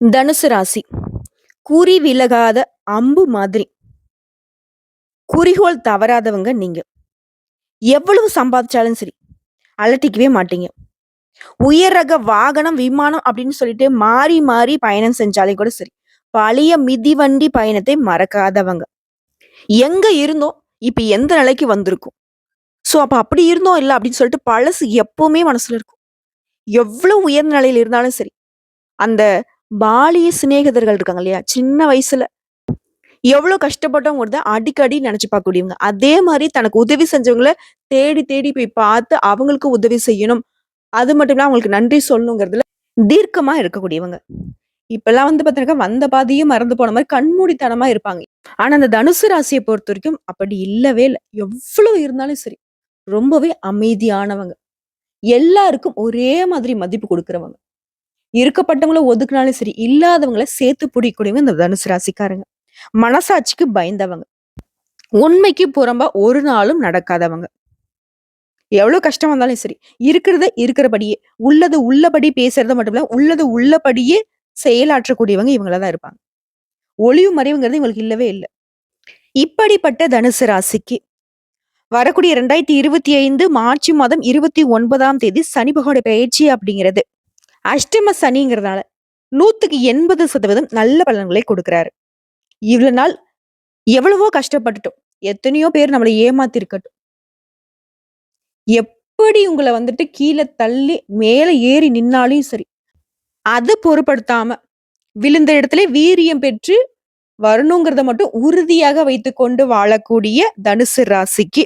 தனுசு ராசி. குறி விலகாத அம்பு மாதிரி. குறிக்கோள் தவறாதவங்க நீங்க. எவ்வளவு சம்பாதிச்சாலும் சரி, அலட்டிக்கவே மாட்டீங்க. உயர் ரக வாகனம், விமானம் அப்படின்னு சொல்லிட்டு மாறி மாறி பயணம் செஞ்சாலே கூட சரி. பழைய மிதிவண்டி பயணத்தை மறக்காதவங்க. எங்க இருந்தோம், இப்ப எந்த நிலைக்கு வந்திருக்கும். அப்ப அப்படி இருந்தோம் இல்ல அப்படின்னு சொல்லிட்டு பழசு எப்பவுமே மனசுல இருக்கும். எவ்வளவு உயர்ந்த நிலையில இருந்தாலும் சரி. அந்த பாலிய சிநேகிதர்கள் இருக்காங்க இல்லையா? சின்ன வயசுல எவ்வளோ கஷ்டப்பட்டவங்கிறத அடிக்கடி நினைச்சு பார்க்கக்கூடியவங்க. அதே மாரி தனக்கு உதவி செஞ்சவங்கள தேடி தேடி போய் பார்த்து அவங்களுக்கு உதவி செய்யணும். அது மட்டும் இல்லாம அவங்களுக்கு நன்றி சொல்லணுங்கிறதுல தீர்க்கமா இருக்கக்கூடியவங்க. இப்பல்லாம் வந்து பார்த்தீங்கன்னாக்கா, வந்த பாதையே மறந்து போன மாரி கண்மூடித்தனமா இருப்பாங்க. ஆனா, அந்த தனுசு ராசிய பொறுத்தவரைக்கும் அப்படி இல்லவே இல்ல. எவ்வளோ இருந்தாலும் சரி, ரொம்பவே அமைதியானவங்க. எல்லாருக்கும் ஒரே மாதிரி மதிப்பு குடுக்குறவங்க. இருக்கப்பட்டவங்கள ஒதுக்குனாலும் சரி, இல்லாதவங்கள சேர்த்து பிடிக்கக்கூடியவங்க இந்த தனுசு ராசிக்காரங்க. மனசாட்சிக்கு பயந்தவங்க. உண்மைக்கு புறம்பா ஒரு நாளும் நடக்காதவங்க. எவ்வளவு கஷ்டம் வந்தாலும் சரி, இருக்கிறத இருக்கிறபடியே, உள்ளது உள்ளபடி பேசுறது மட்டும் இல்ல, உள்ளது உள்ளபடியே செயலாற்றக்கூடியவங்க இவங்களா தான் இருப்பாங்க. ஒளிவு மறைவுங்கிறது இவங்களுக்கு இல்லவே இல்ல. இப்படிப்பட்ட தனுசு ராசிக்கு வரக்கூடிய 2025 மார்ச் மாதம் 29ஆம் தேதி சனி பகவானுடைய பெயர்ச்சி அப்படிங்கிறது அஷ்டம சனிங்கிறதுனால 100க்கு 80% நல்ல பலன்களை கொடுக்கிறாரு. இவ்வளவு நாள் எவ்வளவோ கஷ்டப்பட்டுட்டோம். எத்தனையோ பேர் நம்மள ஏமாத்திருக்கட்டும். எப்படி உங்கள வந்துட்டு கீழ தள்ளி மேல ஏறி நின்னாலும் சரி, அத பொருட்படுத்தாம விழுந்த இடத்திலே வீரியம் பெற்று வரணுங்கிறத மட்டும் உறுதியாக வைத்துக்கொண்டு வாழக்கூடிய தனுசு ராசிக்கு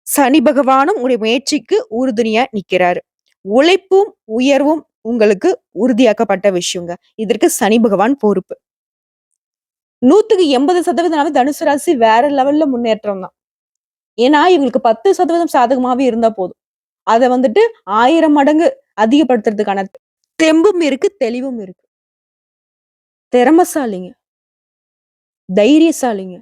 சனி பகவானும் உங்களுடைய முயற்சிக்கு உறுதுணையா நிக்கிறாரு. உழைப்பும் உயர்வும் உங்களுக்கு உறுதியாக்கப்பட்ட விஷயங்க. இதற்கு சனி பகவான் பொறுப்பு. 100க்கு 80% தனுசு ராசி வேற லெவல்ல முன்னேற்றம் தான். ஏன்னா இவங்களுக்கு 10% சாதகமாவே இருந்தா போதும். அத வந்துட்டு 1000 மடங்கு அதிகப்படுத்துறதுக்கான தெம்பும் இருக்கு, தெளிவும் இருக்கு. திறமைசாலிங்க, தைரியசாலிங்க.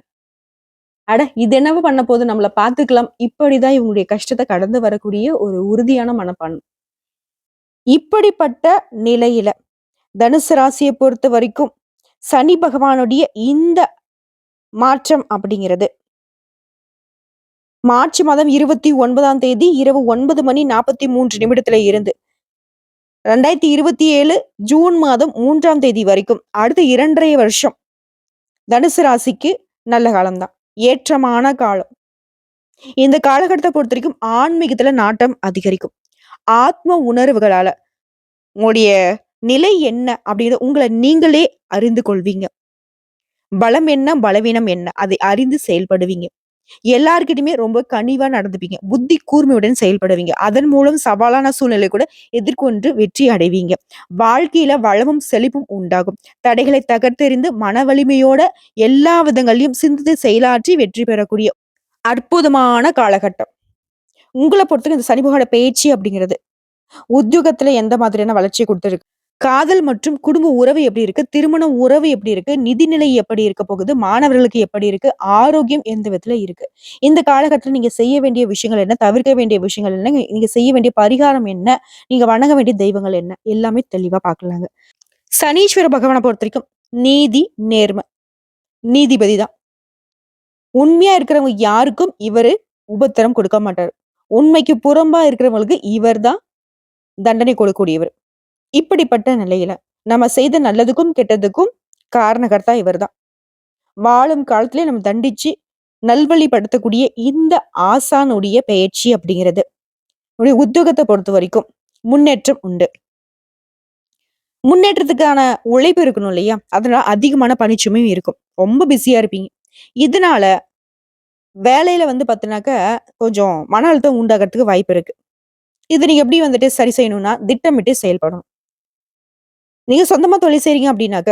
அட இது என்னவோ பண்ண போது நம்மள பார்த்துக்கலாம். இப்படிதான் இவங்களுடைய கஷ்டத்த கடந்து வரக்கூடிய ஒரு உறுதியான மனப்பான்மை. இப்படிப்பட்ட நிலையில தனுசு ராசிய பொறுத்தவரைக்கும் சனி பகவானுடைய இந்த மாற்றம் அப்படிங்கிறது மார்ச் மாதம் 29ஆம் தேதி இரவு 9 மணி 43 நிமிடத்துல இருந்து 2027 ஜூன் மாதம் 3ஆம் தேதி வரைக்கும் அடுத்த 2.5 வருஷம் தனுசு ராசிக்கு நல்ல காலம்தான். ஏற்றமான காலம். இந்த காலகட்டத்தை பொறுத்த வரைக்கும் ஆன்மீகத்துல நாட்டம் அதிகரிக்கும். ஆத்ம உணர்வுகளால உங்களுடைய நிலை என்ன அப்படிங்கிறத உங்களை நீங்களே அறிந்து கொள்வீங்க. பலம் என்ன, பலவீனம் என்ன அதை அறிந்து செயல்படுவீங்க. எல்லார்கிட்டயுமே ரொம்ப கனிவா நடந்துப்பீங்க. புத்தி கூர்மையுடன் செயல்படுவீங்க. அதன் மூலம் சவாலான சூழ்நிலை கூட எதிர்கொண்டு வெற்றி அடைவீங்க. வாழ்க்கையில வளமும் செழிப்பும் உண்டாகும். தடைகளை தகர்த்தெறிந்து மன வலிமையோட எல்லா விதங்களையும் சிந்தித்து செயலாற்றி வெற்றி பெறக்கூடிய அற்புதமான காலகட்டம். உங்கள பொறுத்தவரைக்கும் இந்த சனி பகவானோட பேச்சு அப்படிங்கிறது உத்தியோகத்துல எந்த மாதிரியான வளர்ச்சியை கொடுத்திருக்கு? காதல் மற்றும் குடும்ப உறவு எப்படி இருக்கு? திருமண உறவு எப்படி இருக்கு? நிதிநிலை எப்படி இருக்க போகுது? மாணவர்களுக்கு எப்படி இருக்கு? ஆரோக்கியம் எந்த விதத்துல இருக்கு? இந்த காலகட்டத்துல நீங்க செய்ய வேண்டிய விஷயங்கள் என்ன? தவிர்க்க வேண்டிய விஷயங்கள் என்ன? நீங்க செய்ய வேண்டிய பரிகாரம் என்ன? நீங்க வணங்க வேண்டிய தெய்வங்கள் என்ன? எல்லாமே தெளிவா பார்க்கலாங்க. சனீஸ்வர பகவானை பொறுத்தவரைக்கும் நீதி, நேர்மை, நீதிபதி தான். உண்மையா இருக்கிறவங்க யாருக்கும் இவரு உபத்திரம் கொடுக்க மாட்டாரு. உண்மைக்கு புறம்பா இருக்கிறவங்களுக்கு இவர் தான் தண்டனை கொடுக்கக்கூடியவர். இப்படிப்பட்ட நிலையில நம்ம செய்த நல்லதுக்கும் கெட்டதுக்கும் காரணகர்த்தா இவர்தான். வாழும் காலத்திலே நம்ம தண்டிச்சு நல்வழிப்படுத்தக்கூடிய இந்த ஆசானுடைய பெயர்ச்சி அப்படிங்கிறது உடைய உத்தியோகத்தை பொறுத்த வரைக்கும் முன்னேற்றம் உண்டு. முன்னேற்றத்துக்கான உழைப்பு இருக்கணும் இல்லையா? அதனால அதிகமான பணிச்சுமையும் இருக்கும். ரொம்ப பிஸியா இருப்பீங்க. இதனால வேலையில வந்து பாத்தீங்கன்னாக்க கொஞ்சம் மன அழுத்தம் உண்டாகிறதுக்கு வாய்ப்பு இருக்கு. இது நீங்க எப்படி வந்துட்டு சரி செய்யணும்னா திட்டமிட்டு செயல்படணும். நீங்க சொந்தமா தொழில் செய்றீங்க அப்படின்னாக்க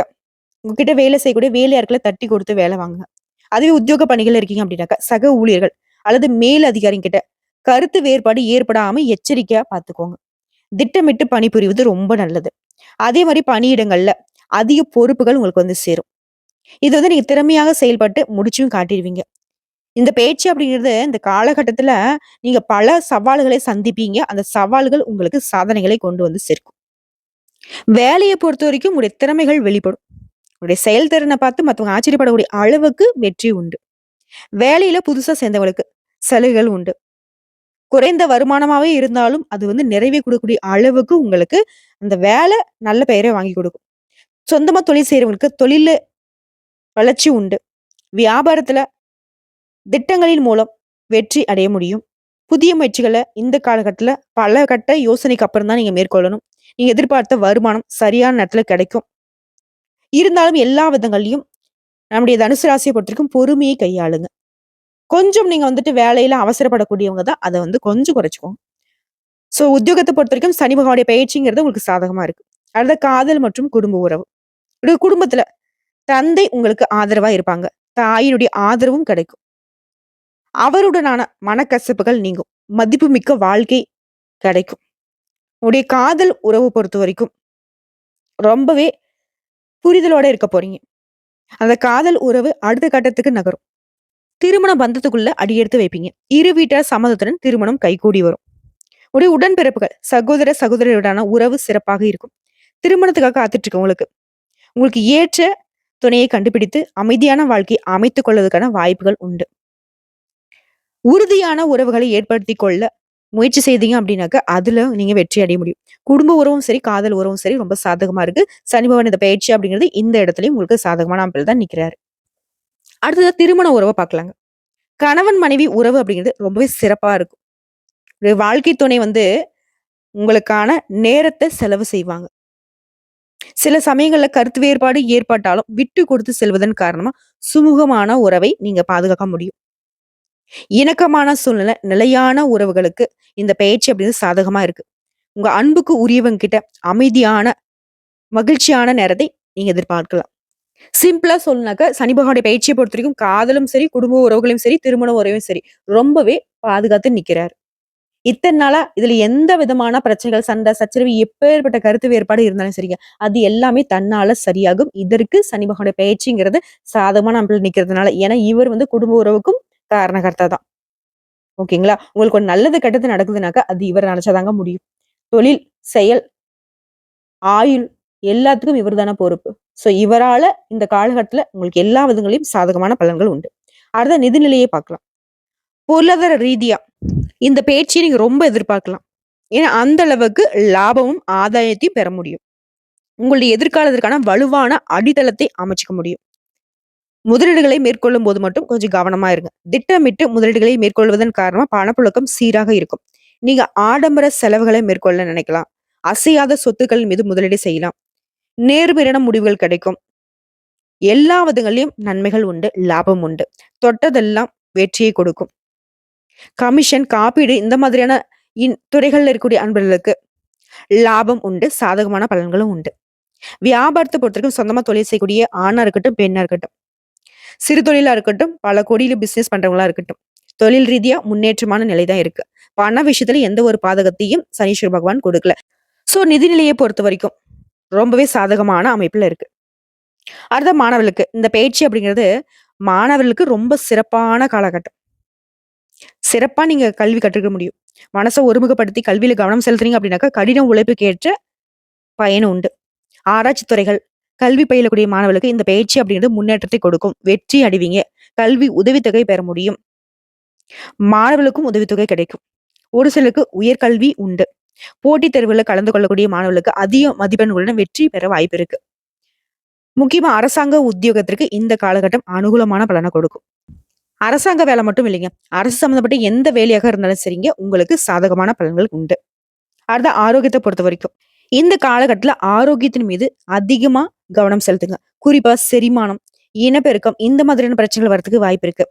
உங்ககிட்ட வேலை செய்யக்கூடிய வேலையாட்கள தட்டி கொடுத்து வேலை வாங்குங்க. அதுவே உத்தியோக பணிகள் இருக்கீங்க அப்படின்னாக்கா, சக ஊழியர்கள் அல்லது மேல் அதிகாரிங்க கிட்ட கருத்து வேறுபாடு ஏற்படாம எச்சரிக்கையா பார்த்துக்கோங்க. திட்டமிட்டு பணிபுரிவது ரொம்ப நல்லது. அதே மாரி பணியிடங்கள்ல அதிக பொறுப்புகள் உங்களுக்கு வந்து சேரும். இது வந்து நீங்க திறமையாக செயல்பட்டு முடிச்சும் காட்டிருவீங்க. இந்த பேச்சு அப்படிங்கிறது இந்த காலகட்டத்துல நீங்க பல சவால்களை சந்திப்பீங்க. அந்த சவால்கள் உங்களுக்கு சாதனைகளை கொண்டு வந்து சேர்க்கும். வேலைய பொறுத்தவரைக்கும் உங்களுடைய திறமைகள் வெளிப்படும். உங்களுடைய செயல்திறன பார்த்து மத்தவங்க ஆச்சரியப்படக்கூடிய அளவுக்கு வெற்றி உண்டு. வேலையில புதுசா சேர்ந்தவங்களுக்கு சலுகைகள் உண்டு. குறைந்த வருமானமாவே இருந்தாலும், அது நிறைவே குடுக்கக்கூடிய அளவுக்கு உங்களுக்கு அந்த வேலை நல்ல பெயர வாங்கி குடுக்கும். சொந்தமா தொழில் செய்றவங்களுக்கு தொழில்ல வளர்ச்சி உண்டு. வியாபாரத்துல திட்டங்களின் மூலம் வெற்றி அடைய முடியும். புதிய முயற்சிகள இந்த காலகட்டத்துல பல கட்ட யோசனைக்கு அப்புறம் தான் நீங்க மேற்கொள்ளணும். நீங்க எதிர்பார்த்த வருமானம் சரியான நேரத்துல கிடைக்கும். இருந்தாலும் எல்லா விதங்கள்லயும் நம்முடைய தனுசு ராசிய பொறுத்தவரைக்கும் பொறுமையை கையாளுங்க. கொஞ்சம் நீங்க வேலையில அவசரப்படக்கூடியவங்க தான். அத கொஞ்சம் குறைச்சுக்கோங்க. உத்தியோகத்த பொறுத்தவரைக்கும் சனி பகவானுடைய பெயர்ச்சிங்கிறது உங்களுக்கு சாதகமா இருக்கு. அடுத்த காதல் மற்றும் குடும்ப உறவு. உங்க குடும்பத்துல தந்தை உங்களுக்கு ஆதரவா இருப்பாங்க. தாயினுடைய ஆதரவும் கிடைக்கும். அவருடனான மனக்கசப்புகள் நீங்கும். மதிப்புமிக்க வாழ்க்கை கிடைக்கும். உங்களுடைய காதல் உறவு பொறுத்தவரைக்கும் ரொம்பவே புரிதலோட இருக்க போறீங்க. அந்த காதல் உறவு அடுத்த கட்டத்துக்கு நகரும். திருமண பந்தத்துக்குள்ள அடியெடுத்து வைப்பீங்க. இரு வீட்டார் சம்மதத்துடன் திருமணம் கைகூடி வரும். உடைய உடன்பிறப்புகள், சகோதர சகோதரியுடனான உறவு சிறப்பாக இருக்கும். திருமணத்துக்காக காத்துட்டு இருக்கவங்களுக்கு, உங்களுக்கு ஏற்ற துணையை கண்டுபிடித்து அமைதியான வாழ்க்கையை அமைத்துக் கொள்வதற்கான வாய்ப்புகள் உண்டு. உறுதியான உறவுகளை ஏற்படுத்திக் கொள்ள முயற்சி செய்தீங்க அப்படின்னாக்க, அதுல நீங்க வெற்றி அடைய முடியும். குடும்ப உறவும் சரி, காதல் உறவும் சரி ரொம்ப சாதகமா இருக்கு. சனி பகவான் இந்த பயிற்சி அப்படிங்கிறது இந்த இடத்துலயும் உங்களுக்கு சாதகமான அமைப்பில் தான் நிக்கிறாரு. அடுத்தது திருமண உறவை பார்க்கலாங்க. கணவன் மனைவி உறவு அப்படிங்கிறது ரொம்பவே சிறப்பா இருக்கும். ஒரு வாழ்க்கை துணை உங்களுக்கான நேரத்தை செலவு செய்வாங்க. சில சமயங்கள்ல கருத்து வேறுபாடு ஏற்பட்டாலும் விட்டு கொடுத்து செல்வதன் காரணமா சுமூகமான உறவை நீங்க பாதுகாக்க முடியும். இணக்கமான சூழ்நிலை, நிலையான உறவுகளுக்கு இந்த பயிற்சி அப்படிங்கிறது சாதகமா இருக்கு. உங்க அன்புக்கு உரியவங்க கிட்ட அமைதியான, மகிழ்ச்சியான நேரத்தை நீங்க எதிர்பார்க்கலாம். சிம்பிளா சொல்லணும்னாக்க, சனி பகவானுடைய பயிற்சியை பொறுத்தவரைக்கும் காதலும் சரி, குடும்ப உறவுகளையும் சரி, திருமண உறவையும் சரி ரொம்பவே பாதுகாத்து நிக்கிறாரு. இத்தன நாளா இதுல எந்த விதமான பிரச்சனைகள், சண்டை, சச்சரவு எப்பேற்பட்ட கருத்து வேறுபாடு இருந்தாலும் சரிங்க, அது எல்லாமே தன்னால சரியாகும். இதற்கு சனி பகவானுடைய பயிற்சிங்கிறது சாதகமான அமைப்பில் நிக்கிறதுனால. ஏன்னா இவர் குடும்ப உறவுக்கும் காரணகர்த்தா தான். ஓகேங்களா? உங்களுக்கு ஒரு நல்லது கெட்டது நடக்குதுனாக்கா, அது இவர் நினைச்சாதாங்க முடியும். தொழில், செயல், ஆயுள் எல்லாத்துக்கும் இவர் தானே பொறுப்பு. இவரால இந்த காலகட்டத்துல உங்களுக்கு எல்லா விதங்களையும் சாதகமான பலன்கள் உண்டு. அடுத்த நிதிநிலையை பார்க்கலாம். பொருளாதார ரீதியா இந்த பேச்சை நீங்க ரொம்ப எதிர்பார்க்கலாம். ஏன்னா அந்த அளவுக்கு லாபமும் ஆதாயத்தையும் பெற முடியும். உங்களுடைய எதிர்காலத்திற்கான வலுவான அடித்தளத்தை அமைச்சுக்க முடியும். முதலீடுகளை மேற்கொள்ளும் போது மட்டும் கொஞ்சம் கவனமா இருங்க. திட்டமிட்டு முதலீடுகளை மேற்கொள்வதன் காரணமா பணப்புழக்கம் சீராக இருக்கும். நீங்க ஆடம்பர செலவுகளை மேற்கொள்ள நினைக்கலாம். அசையாத சொத்துக்கள் மீது முதலீடு செய்யலாம். நேர்மையான முடிவுகள் கிடைக்கும். எல்லா விதங்களிலும் நன்மைகள் உண்டு, லாபம் உண்டு. தொட்டதெல்லாம் வெற்றியை கொடுக்கும். கமிஷன், காப்பீடு இந்த மாதிரியான துறைகள்ல இருக்கக்கூடிய அன்பர்களுக்கு லாபம் உண்டு, சாதகமான பலன்களும் உண்டு. வியாபாரத்தை பொறுத்தவரைக்கும் சொந்தமா தொழில் செய்யக்கூடிய ஆணா இருக்கட்டும், பெண்ணா இருக்கட்டும், சிறு தொழிலா இருக்கட்டும், பல கோடியில பிசினஸ் பண்றவங்களா இருக்கட்டும், தொழில் ரீதியா முன்னேற்றமான நிலைதான் இருக்கு. பண விஷயத்துல எந்த ஒரு பாதகத்தையும் சனீஸ்வர பகவான் கொடுக்கல. நிதிநிலையை பொறுத்த வரைக்கும் ரொம்பவே சாதகமான அமைப்புல இருக்கு. அடுத்த மாணவர்களுக்கு இந்த பயிற்சி அப்படிங்கிறது மாணவர்களுக்கு ரொம்ப சிறப்பான காலகட்டம். சிறப்பா நீங்க கல்வி கற்றுக்க முடியும். மனசை ஒருமுகப்படுத்தி கல்வியில கவனம் செலுத்துறீங்க அப்படின்னாக்கா கடின உழைப்புக்கு ஏற்ற பயன் உண்டு. ஆராய்ச்சி துறைகள், கல்வி பயிலக்கூடிய மாணவர்களுக்கு இந்த பயிற்சி அப்படிங்கிறது முன்னேற்றத்தை கொடுக்கும். வெற்றி அடைவீங்க. கல்வி உதவித்தொகை பெற முடியும். மாணவர்களுக்கும் உதவித்தொகை கிடைக்கும். ஒரு சிலருக்கு உயர்கல்வி உண்டு. போட்டித் தேர்வுல கலந்து கொள்ளக்கூடிய மாணவர்களுக்கு அதிக மதிப்பெண்களுடன் வெற்றி பெற வாய்ப்பு இருக்கு. முக்கியமா அரசாங்க உத்தியோகத்திற்கு இந்த காலகட்டம் அனுகூலமான பலனை கொடுக்கும். அரசாங்க வேலை மட்டும் இல்லைங்க. அரசு சம்பந்தப்பட்ட எந்த வேலையாக இருந்தாலும் சரிங்க, உங்களுக்கு சாதகமான பலன்கள் உண்டு. அடுத்த ஆரோக்கியத்தை பொறுத்த வரைக்கும் இந்த காலகட்டத்துல ஆரோக்கியத்தின் மீது அதிகமா கவனம் செலுத்துங்க. குறிப்பா செரிமானம், இனப்பெருக்கம் இந்த மாதிரியான பிரச்சனைகள் வரதுக்கு வாய்ப்பு இருக்கு.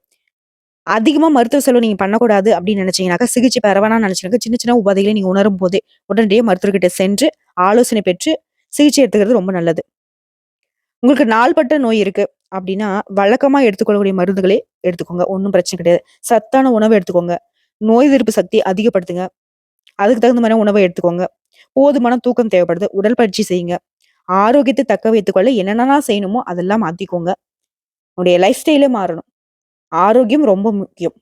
அதிகமா மருத்துவ செலவு நீங்க பண்ணக்கூடாது அப்படின்னு நினைச்சீங்கன்னாக்கா, சிகிச்சை பெற வேணாம்னு நினைச்சீங்கன்னா, சின்ன சின்ன உபாதைகளை நீங்க உணரும் போதே உடனடியே மருத்துவர்கிட்ட சென்று ஆலோசனை பெற்று சிகிச்சை எடுத்துக்கிறது ரொம்ப நல்லது. உங்களுக்கு நாள்பட்ட நோய் இருக்கு அப்படின்னா, வழக்கமா எடுத்துக்கொள்ளக்கூடிய மருந்துகளே எடுத்துக்கோங்க. ஒண்ணும் பிரச்சனை கிடையாது. சத்தான உணவு எடுத்துக்கோங்க. நோய் எதிர்ப்பு சக்தியை அதிகப்படுத்துங்க. அதுக்கு தகுந்த மாதிரி உணவை எடுத்துக்கோங்க. போதுமான தூக்கம் தேவைப்படுது. உடற்பயிற்சி செய்யுங்க. ஆரோக்கியத்தை தக்க வைத்துக்கொள்ள என்னென்னலாம் செய்யணுமோ அதெல்லாம் மாத்திக்கோங்க. உங்களுடைய லைஃப் ஸ்டைலே மாறணும். ஆரோக்கியம் ரொம்ப முக்கியம்.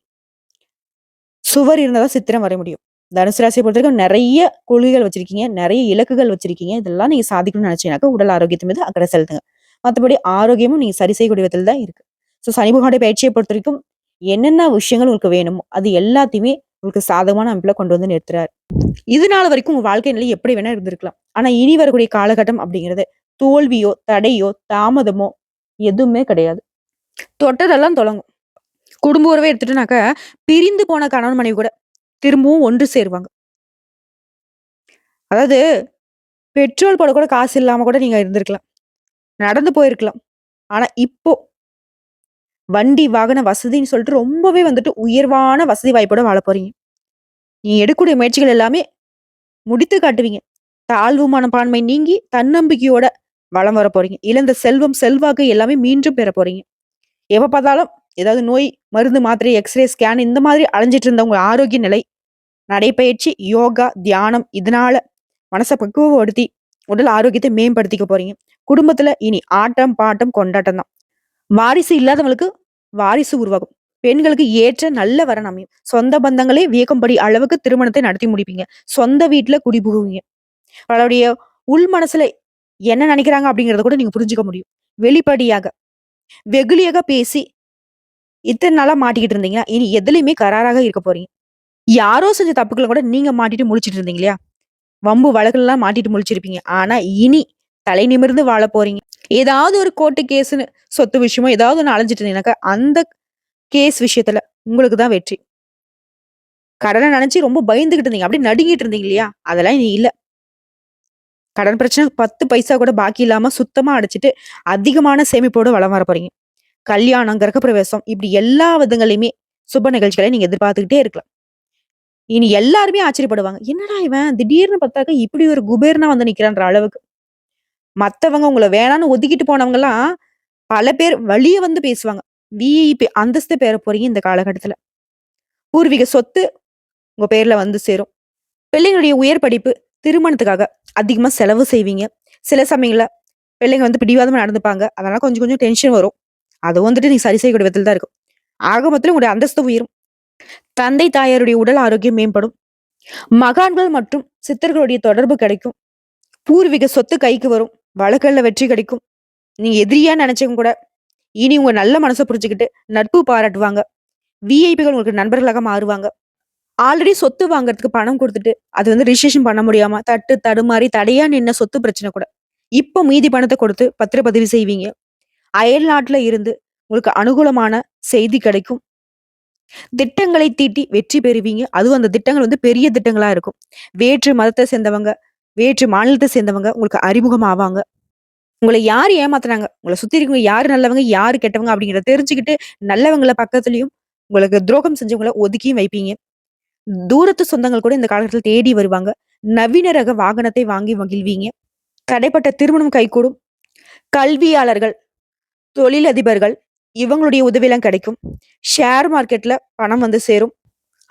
சுவர் இருந்தா தான் சித்திரம் வரைய முடியும். தனுசு ராசியை பொறுத்தவரைக்கும் நிறைய கொள்கைகள் வச்சிருக்கீங்க, நிறைய இலக்குகள் வச்சிருக்கீங்க. இதெல்லாம் நீங்க சாதிக்கணும்னு நினைச்சீங்கன்னாக்கா உடல் ஆரோக்கியத்து மீது அக்கறை செலுத்துங்க. மத்தபடி ஆரோக்கியமும் நீங்க சரி செய்யக்கூடிய விதத்துல தான் இருக்கு. சனி பகவானுடைய பயிற்சியை பொறுத்தவரைக்கும் என்னென்ன விஷயங்கள் உங்களுக்கு வேணுமோ அது எல்லாத்தையுமே உங்களுக்கு சாதகமான அமைப்புல கொண்டு வந்து நிறுத்துறாரு. இது நாள் வரைக்கும் உங்க வாழ்க்கை நிலை எப்படி வேணா இருந்திருக்கலாம். ஆனா இனி வரக்கூடிய காலகட்டம் அப்படிங்கிறது தோல்வியோ, தடையோ, தாமதமோ எதுவுமே கிடையாது. தொட்டதெல்லாம் தொடங்கும். குடும்ப உறவே எடுத்துட்டோம்னாக்க, பிரிந்து போன கணவன் மனைவி கூட திரும்பவும் ஒன்று சேருவாங்க. அதாவது பெட்ரோல் போட கூட காசு இல்லாம கூட நீங்க இருந்திருக்கலாம். நடந்து போயிருக்கலாம். ஆனா இப்போ வண்டி, வாகன வசதின்னு சொல்லிட்டு ரொம்பவே வந்துட்டு உயர்வான வசதி வாய்ப்போட வாழப் போறீங்க. நீங்க எடுக்கக்கூடிய முயற்சிகள் எல்லாமே முடித்து காட்டுவீங்க. தாழ்வு மனப்பான்மை நீங்கி தன்னம்பிக்கையோட வலம் வரப் போறீங்க. இழந்த செல்வம், செல்வாக்கு எல்லாமே மீண்டும் பெறப் போறீங்க. எப்ப பார்த்தாலும் ஏதாவது நோய், மருந்து, மாத்திரை, எக்ஸ்ரே, ஸ்கேன் இந்த மாதிரி அலைஞ்சிட்டு இருந்த உங்க ஆரோக்கிய நிலை, நடைப்பயிற்சி, யோகா, தியானம் இதனால மனச பக்குவப்படுத்தி உடல் ஆரோக்கியத்தை மேம்படுத்திக்க போறீங்க. குடும்பத்துல இனி ஆட்டம், பாட்டம், கொண்டாட்டம் தான். வாரிசு இல்லாதவங்களுக்கு வாரிசு உருவாகும். பெண்களுக்கு ஏற்ற நல்ல வரன் அமையும். சொந்த பந்தங்களே வியக்கும்படி அளவுக்கு திருமணத்தை நடத்தி முடிப்பீங்க. சொந்த வீட்டுல குடிபுகுவீங்க. அவளுடைய உள் மனசுல என்ன நினைக்கிறாங்க அப்படிங்கறத கூட நீங்க புரிஞ்சுக்க முடியும். வெளிப்படையாக வெகுளியாக பேசி இத்தனை நாளா மாட்டிக்கிட்டு இருந்தீங்க. இனி எதுலயுமே கராராக இருக்க போறீங்க. யாரோ செஞ்ச தப்புக்கள கூட நீங்க மாட்டிட்டு முழிச்சிட்டு இருந்தீங்க இல்லையா? வம்பு வழக்குலாம் மாட்டிட்டு முழிச்சிருப்பீங்க. ஆனா இனி தலை நிமிர்ந்து வாழப் போறீங்க. ஏதாவது ஒரு கோர்ட்டு கேஸ்ன்னு சொத்து விஷயமோ ஏதாவது ஒண்ணு அலைஞ்சிட்டு இருந்தீங்கன்னாக்கா, அந்த கேஸ் விஷயத்துல உங்களுக்கு தான் வெற்றி. கடன நெனச்சு ரொம்ப பயந்துகிட்டு இருந்தீங்க. அப்படியே நடுங்கிட்டு இருந்தீங்க இல்லையா? அதெல்லாம் இனி இல்ல. கடன் பிரச்சனை 10 பைசா கூட பாக்கி இல்லாம சுத்தமா அடைச்சுட்டு, அதிகமான சேமிப்போட வலம் வரப் போறீங்க. கல்யாணம், கிரகப்பிரவேசம் இப்படி எல்லா விதங்களையுமே சுப நிகழ்ச்சிகளை நீங்க எதிர்பார்த்துக்கிட்டே இருக்கலாம். இனி எல்லாருமே ஆச்சரியப்படுவாங்க. என்னடா இவன் திடீர்னு பார்த்தாக்க இப்படி ஒரு குபேரனா வந்து நிக்கிறான்ற அளவுக்கு. மத்தவங்க உங்கள வேணான்னு ஒதுக்கிட்டு போனவங்கலாம் பல பேர் வழிய வந்து பேசுவாங்க. விஐபி அந்தஸ்து பெற போறீங்க இந்த காலகட்டத்துல. பூர்வீக சொத்து உங்க பேர்ல வந்து சேரும். பிள்ளைங்களுடைய உயர் படிப்பு, திருமணத்துக்காக அதிகமா செலவு செய்வீங்க. சில சமயங்கள்ல பிள்ளைங்க வந்து பிடிவாதமா நடந்துப்பாங்க. அதனால கொஞ்சம் கொஞ்சம் டென்ஷன் வரும். அது வந்துட்டு நீங்க சரி செய்யக்கூடிய விதத்துல தான் இருக்கும். ஆக மொத்தத்துல உங்களுடைய அந்தஸ்து உயரும். தந்தை, தாயாருடைய உடல் ஆரோக்கியம் மேம்படும். மகான்கள் மற்றும் சித்தர்களுடைய தொடர்பு கிடைக்கும். பூர்வீக சொத்து கைக்கு வரும். வழக்குகள்ல வெற்றி கிடைக்கும். நீங்க எதிரியா நினைச்சவங்க கூட இனி உங்க நல்ல மனச புரிஞ்சுக்கிட்டு நட்பு பாராட்டுவாங்க. விஐபிகள் உங்களுக்கு நண்பர்களாக மாறுவாங்க. ஆல்ரெடி சொத்து வாங்குறதுக்கு பணம் குடுத்துட்டு, அது வந்து ரிஜிஸ்ட்ரேஷன் பண்ண முடியாம தட்டு தடுமாறி தடையா நின்ன சொத்து பிரச்சனை கூட, இப்போ மீதி பணத்த கொடுத்து பத்திரப்பதிவு செய்வீங்க. அயல் நாட்டுல இருந்து உங்களுக்கு அனுகூலமான செய்தி கிடைக்கும். திட்டங்களை தீட்டி வெற்றி பெறுவீங்க. அதுவும் அந்த திட்டங்கள் வந்து பெரிய திட்டங்களா இருக்கும். வேற்று மதத்த சேர்ந்தவங்க, வேற்று மாநிலத்த சேர்ந்தவங்க உங்களுக்கு அறிமுகம் ஆவாங்க. உங்கள யார் ஏமாத்துனாங்க? உங்கள சுத்தி இருக்கவங்க யாரு நல்லவங்க, யாரு கெட்டவங்க அப்படிங்கிறத தெரிஞ்சுக்கிட்டு, நல்லவங்கள பக்கத்துலயும், உங்களுக்கு துரோகம் செஞ்சவங்கள ஒதுக்கியும் வைப்பீங்க. தூரத்து சொந்தங்கள் கூட இந்த காலகட்டத்துல தேடி வருவாங்க. நவீன ரக வாகனத்தை வாங்கி மகிழ்வீங்க. தடைப்பட்ட திருமணம் கைகூடும். கல்வியாளர்கள், தொழிலதிபர்கள் இவங்களுடைய உதவிலாம் கிடைக்கும். ஷேர் மார்க்கெட்ல பணம் வந்து சேரும்.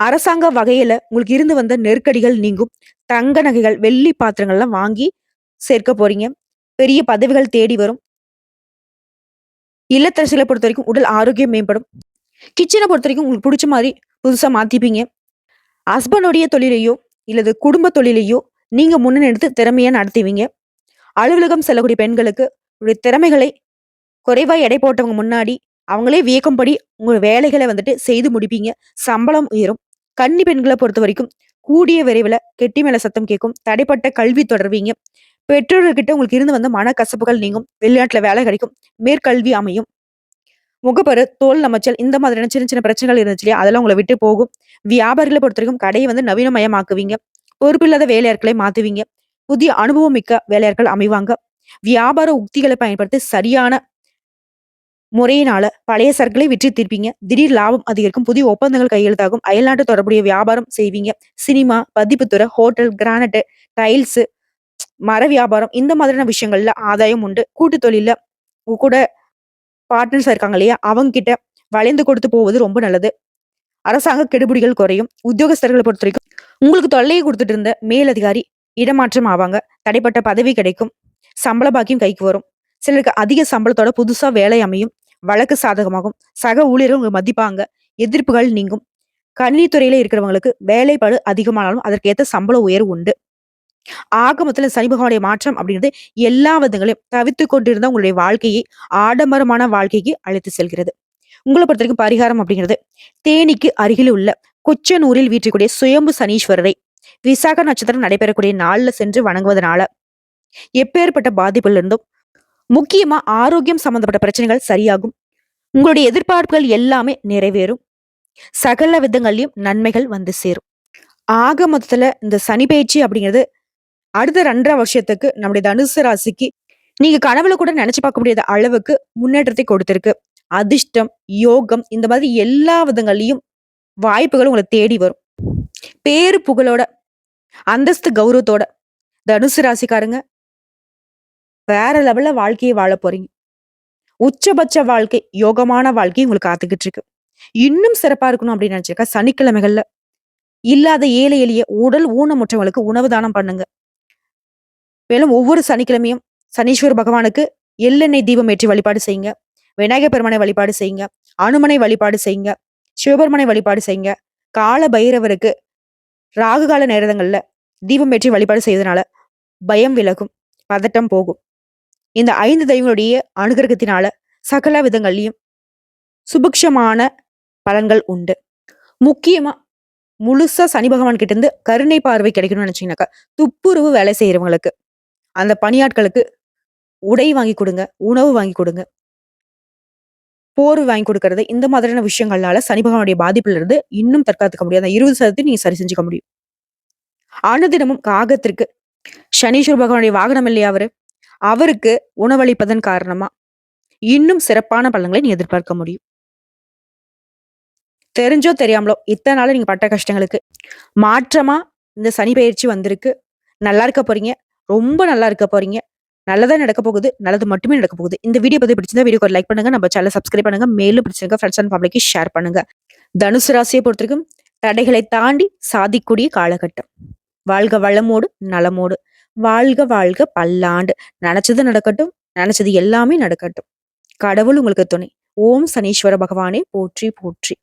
அரசாங்க வகையில உங்களுக்கு இருந்து வந்த நெருக்கடிகள் நீங்கும். தங்க நகைகள், வெள்ளி பாத்திரங்கள்லாம் வாங்கி சேர்க்க போறீங்க. பெரிய பதவிகள் தேடி வரும். இல்லத்தரசிகளை பொறுத்தவரைக்கும் உடல் ஆரோக்கியம் மேம்படும். கிச்சனை பொறுத்தவரைக்கும் உங்களுக்கு புடிச்ச மாரி புதுசா மாத்திப்பீங்க. ஹஸ்பண்டுடைய தொழிலையோ, இல்லது குடும்ப தொழிலையோ நீங்க முன்னெடுத்து திறமையா நடத்துவீங்க. அலுவலகம் செல்லக்கூடிய பெண்களுக்கு உங்களுடைய திறமைகளை குறைவா எடை போட்டவங்க முன்னாடி அவங்களே வியக்கும்படி உங்க வேலைகளை வந்துட்டு செய்து முடிப்பீங்க. சம்பளம் உயரும். கன்னி பெண்களை பொறுத்தவரைக்கும் கூடிய விரைவில கெட்டி மேல சத்தம் கேட்கும். தடைப்பட்ட கல்வி தொடர்வீங்க. பெற்றோர்கிட்ட உங்களுக்கு இருந்து வந்த மனக்கசப்புகள் நீங்கும். வெளிநாட்டுல வேலை கிடைக்கும். மேற்கல்வி அமையும். முகப்பரு, தோல் நமைச்சல் இந்த மாதிரியான சின்ன சின்ன பிரச்சனைகள் இருந்துச்சு இல்லையா? அதெல்லாம் உங்கள விட்டு போகும். வியாபாரிகள பொறுத்தவரைக்கும் கடைய வந்து நவீனமயமாக்குவீங்க. பொறுப்பில்லாத வேலையாட்களை மாத்துவீங்க. புதிய அனுபவம் மிக்க வேலையாட்கள் அமைவாங்க. வியாபார உக்திகளை பயன்படுத்தி சரியான முறையினால பழைய சரக்குகளை விற்று தீர்ப்பீங்க. திடீர் லாபம் அதிகரிக்கும். புதிய ஒப்பந்தங்கள் கையெழுத்தாகும். அயல்நாட்டு தொடர்புடைய வியாபாரம் செய்வீங்க. சினிமா, பதிப்புத்துறை, ஹோட்டல், கிரானைட், டைல்ஸ், மர வியாபாரம் இந்த மாதிரியான விஷயங்கள்ல ஆதாயம் உண்டு. கூட்டு தொழில்ல உங்க கூட பார்ட்னர்ஸா இருக்காங்க இல்லையா? அவங்க கிட்ட வளைந்து கொடுத்து போவது ரொம்ப நல்லது. அரசாங்க கெடுபிடிகள் குறையும். உத்தியோகஸ்தர்களை பொறுத்தவரைக்கும் உங்களுக்கு தொல்லையை கொடுத்துட்டு இருந்த மேலதிகாரி இடமாற்றம் ஆவாங்க. தடைப்பட்ட பதவி கிடைக்கும். சம்பள பாக்கியம் கைக்கு வரும். சிலருக்கு அதிக சம்பளத்தோட புதுசா வேலை அமையும். வழக்கு சாதகமாகும். சக ஊழியர்கள் உங்களை மதிப்பாங்க. எதிர்ப்புகள் நீங்கும். கணினித்துறையில இருக்கிறவங்களுக்கு வேலைப்பளு அதிகமானாலும் அதற்கேத்த சம்பள உயர்வு உண்டு. ஆக மொத்தத்துல சனி பகவானுடைய மாற்றம் அப்படிங்கிறது எல்லா விதங்களையும் தவித்துக் கொண்டிருந்த உங்களுடைய வாழ்க்கையை ஆடம்பரமான வாழ்க்கைக்கு அழைத்து செல்கிறது. உங்கள பொறுத்தவரைக்கும் பரிகாரம் அப்படிங்கிறது, தேனிக்கு அருகில் உள்ள குச்சனூரில் வீற்றிருக்கக்கூடிய சுயம்பு சனீஸ்வரரை விசாக நட்சத்திரம் நடைபெறக்கூடிய நாள்ல சென்று வணங்குவதனால எப்பேற்பட்ட பாதிப்புல இருந்தும், முக்கியமா ஆரோக்கியம் சம்பந்தப்பட்ட பிரச்சனைகள் சரியாகும். உங்களுடைய எதிர்பார்ப்புகள் எல்லாமே நிறைவேறும். சகல விதங்கள்லயும் நன்மைகள் வந்து சேரும். ஆக மொத்தத்துல இந்த சனி பயிற்சி அப்படிங்கிறது அடுத்த 2.5 வருஷத்துக்கு நம்முடைய தனுசு ராசிக்கு நீங்க கனவுல கூட நினைச்சு பார்க்க முடியாத அளவுக்கு முன்னேற்றத்தை கொடுத்திருக்கு. அதிர்ஷ்டம், யோகம் இந்த மாதிரி எல்லா விதங்கள்லயும் வாய்ப்புகள் உங்களை தேடி வரும். பேரு புகழோட, அந்தஸ்து கௌரவத்தோட தனுசு ராசிக்காரங்க வேற லெவல்ல வாழ்க்கையை வாழ போறீங்க. உச்சபட்ச வாழ்க்கை, யோகமான வாழ்க்கை உங்களுக்கு காத்துக்கிட்டு இருக்கு. இன்னும் சிறப்பா இருக்கணும் அப்படின்னு நினைச்சிருக்க சனிக்கிழமைகள்ல இல்லாத ஏழை எளிய உடல் ஊனமுற்றவங்களுக்கு உணவு தானம் பண்ணுங்க. மேலும் ஒவ்வொரு சனிக்கிழமையும் சனீஸ்வர பகவானுக்கு எள்ளெண்ணெய் தீபம் ஏற்றி வழிபாடு செய்யுங்க. விநாயகர் பெருமானை வழிபாடு செய்யுங்க. அனுமனை வழிபாடு செய்யுங்க. சிவபெருமனை வழிபாடு செய்யுங்க. கால பைரவருக்கு ராகு கால நேரங்கள்ல தீபம் ஏற்றி வழிபாடு செய்வதனால பயம் விலகும், பதட்டம் போகும். இந்த 5 தெய்வங்களுடைய அனுகிரகத்தினால சகல விதங்கள்லயும் சுபிக்ஷமான பலன்கள் உண்டு. முக்கியமா முழுசா சனி பகவான் கிட்ட இருந்து கருணை பார்வை கிடைக்கணும்னு நினைச்சீங்கன்னாக்கா, துப்புரவு வேலை செய்யறவங்களுக்கு, அந்த பணியாட்களுக்கு உடை வாங்கி கொடுங்க, உணவு வாங்கி கொடுங்க, போர்வை வாங்கி கொடுக்கறது, இந்த மாதிரியான விஷயங்கள்னால சனி பகவானுடைய பாதிப்புல இருந்து இன்னும் தற்காத்துக்க முடியும். அந்த 20% நீங்க சரி செஞ்சுக்க முடியும். அனுதினமும் காகத்திற்கு சனீஸ்வர பகவானுடைய வாகனம் இல்லையா அவரு, அவருக்கு உணவளிப்பதன் காரணமா இன்னும் சிறப்பான பலன்களை நீ எதிர்பார்க்க முடியும். தெரிஞ்சோ தெரியாமலோ இத்தனை நாள் நீங்க பட்ட கஷ்டங்களுக்கு மாற்றமா இந்த சனி பயிற்சி வந்திருக்கு. நல்லா இருக்க போறீங்க. ரொம்ப நல்லா இருக்க போறீங்க. நல்லதா நடக்க போகுது. நல்லது மட்டுமே நடக்க போகுது. இந்த வீடியோ பத்தி பிடிச்சிருந்தா வீடியோக்கு ஒரு லைக் பண்ணுங்க. நம்ம சேனலை சப்ஸ்கிரைப் பண்ணுங்க. மேலும் பிடிச்சிருக்க ஃப்ரெண்ட்ஸ் அண்ட் ஃபேமிலிக்கு ஷேர் பண்ணுங்க. தனுசு ராசியை பொறுத்திருக்கும் தடைகளை தாண்டி சாதிக்கூடிய காலகட்டம். வாழ்க வளமோடு நலமோடு. வாழ்க வாழ்க பல்லாண்டு. நினைச்சது நடக்கட்டும். நினைச்சது எல்லாமே நடக்கட்டும். கடவுள் உங்களுக்கு துணை. ஓம் சனீஸ்வர பகவானே போற்றி போற்றி.